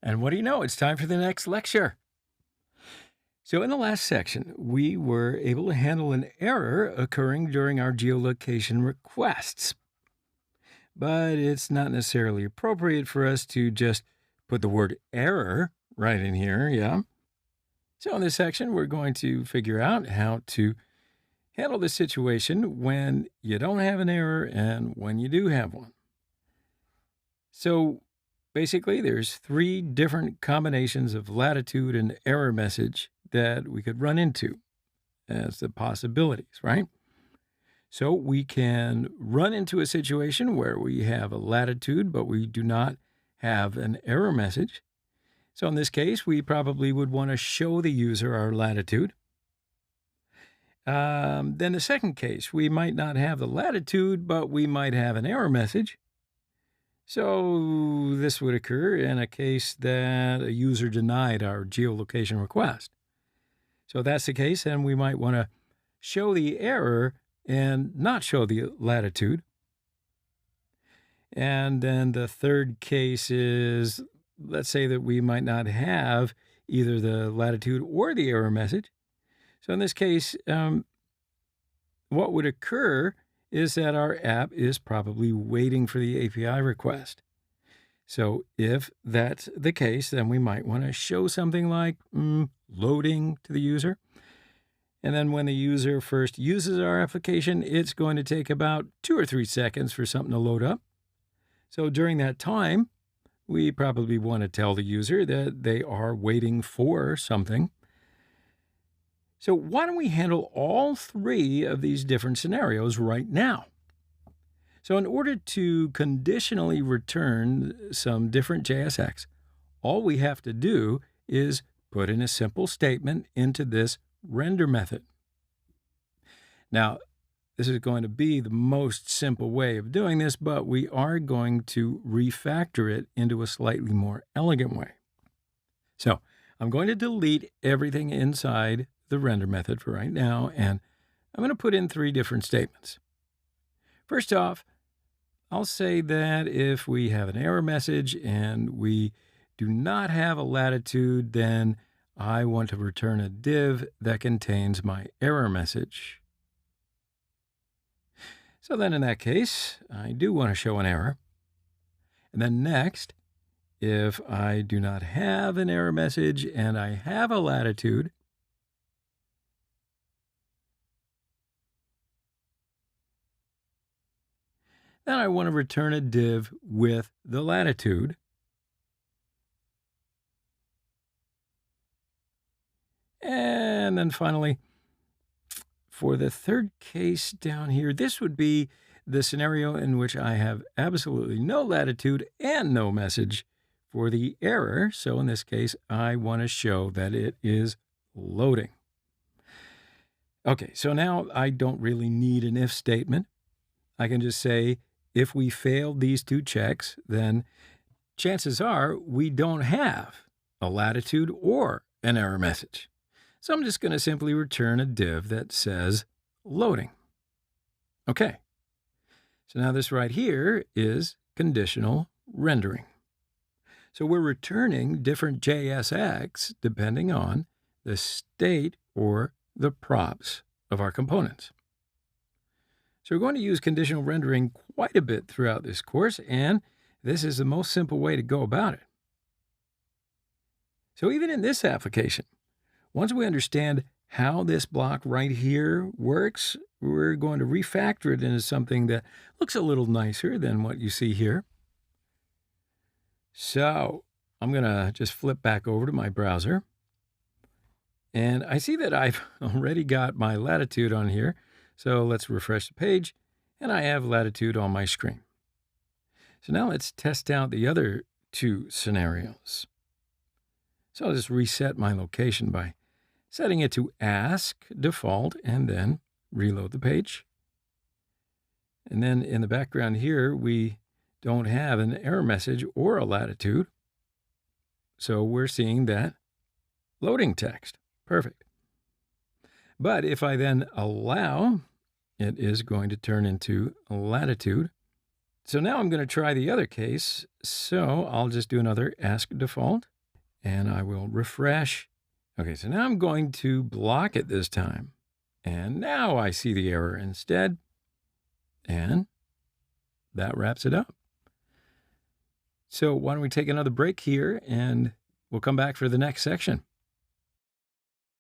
And what do you know? It's time for the next lecture. So, in the last section, we were able to handle an error occurring during our geolocation requests. But it's not necessarily appropriate for us to just put the word error right in here, yeah? So, in this section, we're going to figure out how to handle the situation when you don't have an error and when you do have one. So, basically, there's three different combinations of latitude and error message that we could run into as the possibilities, right? So we can run into a situation where we have a latitude, but we do not have an error message. So in this case, we probably would want to show the user our latitude. Then the second case, we might not have the latitude, but we might have an error message. So this would occur in a case that a user denied our geolocation request. So if that's the case, then we might want to show the error and not show the latitude. And then the third case is, let's say that we might not have either the latitude or the error message. So in this case, what would occur is that our app is probably waiting for the API request. So if that's the case, then we might want to show something like loading to the user. And then when the user first uses our application, it's going to take about 2 or 3 seconds for something to load up. So during that time, we probably want to tell the user that they are waiting for something. So why don't we handle all three of these different scenarios right now? So in order to conditionally return some different JSX, all we have to do is put in a simple statement into this render method. Now, this is going to be the most simple way of doing this, but we are going to refactor it into a slightly more elegant way. So I'm going to delete everything inside the render method for right now, and I'm going to put in 3 different statements. First off, I'll say that if we have an error message and we do not have a latitude, then I want to return a div that contains my error message. So then in that case, I do want to show an error. And then next, if I do not have an error message and I have a latitude, then I want to return a div with the latitude. And then finally, for the third case down here, this would be the scenario in which I have absolutely no latitude and no message for the error. So in this case, I want to show that it is loading. Okay, so now I don't really need an if statement. I can just say, if we failed these 2 checks, then chances are we don't have a latitude or an error message. So I'm just going to simply return a div that says loading. Okay. So now this right here is conditional rendering. So we're returning different JSX depending on the state or the props of our components. So we're going to use conditional rendering quite a bit throughout this course, and this is the most simple way to go about it. So even in this application, once we understand how this block right here works, we're going to refactor it into something that looks a little nicer than what you see here. So I'm going to just flip back over to my browser. And I see that I've already got my latitude on here. So let's refresh the page, and I have latitude on my screen. So now let's test out the other 2 scenarios. So I'll just reset my location by setting it to ask default and then reload the page. And then in the background here, we don't have an error message or a latitude. So we're seeing that loading text. Perfect. But if I then allow, it is going to turn into a latitude. So now I'm going to try the other case. So I'll just do another ask default. and I will refresh. Okay, so now I'm going to block it this time. And now I see the error instead. And that wraps it up. So why don't we take another break here and we'll come back for the next section.